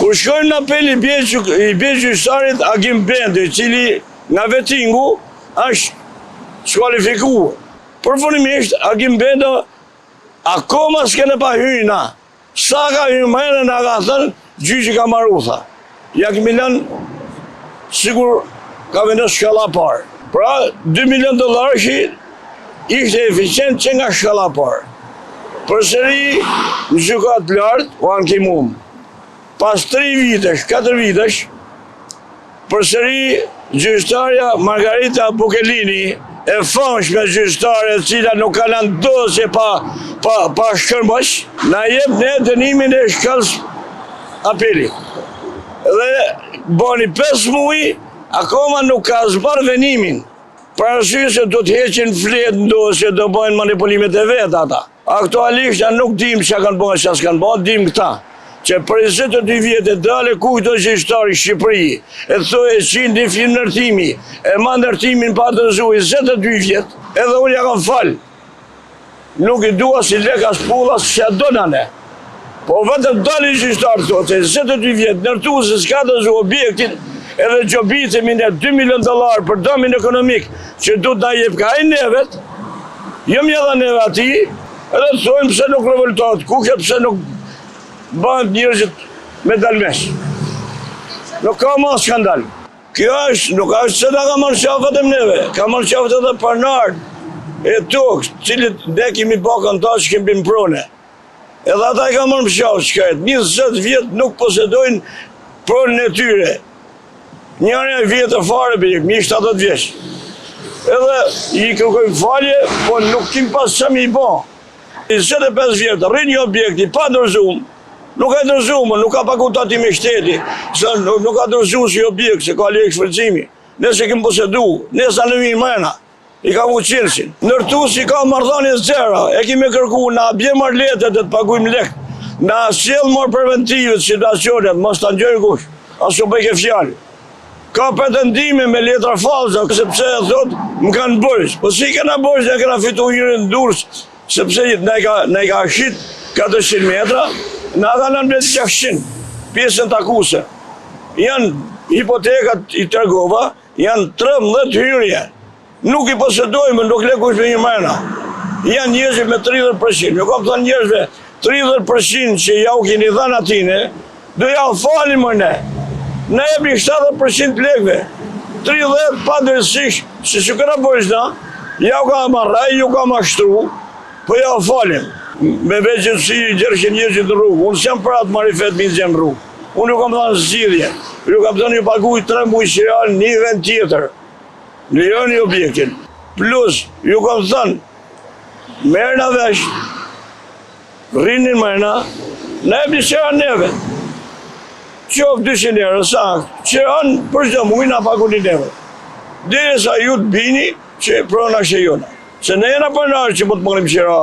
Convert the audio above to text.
Kur shkojmë në apel i bje gjyqtarit Agim Bendi, cili nga Vetingu është skualifikuar. Përfundimisht, Agim Bendi akoma s'kene pa hyna. Sa ka hynë mëjnë nga ka thënë, gjyqi ka marru, tha. Ja kemi lënë, sigur ka vendos shkalla parë. Pra, $2 milion që ishte eficient që nga shkalla parë. Përsëri në gjykat lartë, u anë kimum. Pas 3 vitesh, 4 vitesh, përsëri gjyqtarja Margarita Bukelini, e famshme gjyqtare cila nuk ka lënë dosje pa shkërmbësh, na jep ne dënimin e shkallës apelit. Dhe bani 5 muaj, akoma nuk ka zbar venimin. Për arsye se do të heqin fletë në dosje, do bëjnë manipulimet e vetë ata. Aktualisht ja nuk dim që kanë bëjnë, që s'kanë bëjnë, dim këta. Që për 22 vjetë e dale kujto gjyqtari Shqipëri, e thoi që një film nërtimi, e ma nërtimin pa të zhuj 22 vjetë, edhe unë ja kam falë. Nuk i dua si leka s'pullas që donane. Po vetëm dali gjyqtarë të që 22 vjetë nërtu se s'ka të zhuj objektin, edhe gjobitemi në $2 milion për domin ekonomik, që du të na jep ka i nevet, jëm edhe neve ati, edhe të thojmë pëse nuk revoltohet kuke, pëse nuk bëhet njërëzit me dalmesh. Nuk ka ma skandal. Kjo është, nuk është se da ka marrë qafët e mneve, ka marrë qafët edhe parnarë e tukë, cilit ne kemi bakën ta që kemi më prone. Edhe ata i ka marrë më qafët shkajt, 20 vjetë nuk posedojnë pronën e tyre. Njërë e vjetë e fare për mi 70 vjeç. Edhe i kërkojmë falje, po nuk kim pas që mi i bo. 25 vjetë, rrinë një objekti, pa ndërzumë, nuk ka ndërzumë, nuk ka fakultati me shteti, nuk ka ndërzumë si objekt, se ka lejë shfërcimi. Nëse kem posedu, nësa në minë mëna, i ka mu qilësin. Nërtu si ka mardhani zera, e kime kërku, na bje marletet dhe të pagujmë lek, na sjell marë preventivet, situacionet, mos të njërë kush, aso bëjke fjallë. Ka pretendime me letra falsa, sepse e thot, më kanë bërës. Po si kena bërës, ne kena fitu njërën në durës, sepse ne ka shqit 400 metra, në ata në mbeti 600, pjesën takuse. Janë hipotekat i Tërgova, janë 13 hyrje. Nuk i posedojme, nuk le kush me një mërna. Janë njerëzve me 30%. Jo kam thënë njerëzve 30% që ja u kini dhanë atine, do ja u falim më ne. Ne ebri 70% lekve, 30% pa dërësish, se që këna bërëshna, ja u ka marraj, ju ka mashtru, po ja u falim. Me veqën si gjerëshin njëzit në rrugë, unë s'jam pratë marifet mi në gjemë rrugë. Unë ju kam dhanë zgjidhje, ju kam dhënë ju paguj 3 muaj shiral një vend tjetër, lironi objektin. Plus, ju kam thënë, merna vesh, rrinin merna, ne ebri qëra neve. Qofë 200 euro, sa, qëran për çdo muaj na pagunin neve. Dhe sa ju të bini, që prona që jona. Se ne jena përnarë që po të mërim qëra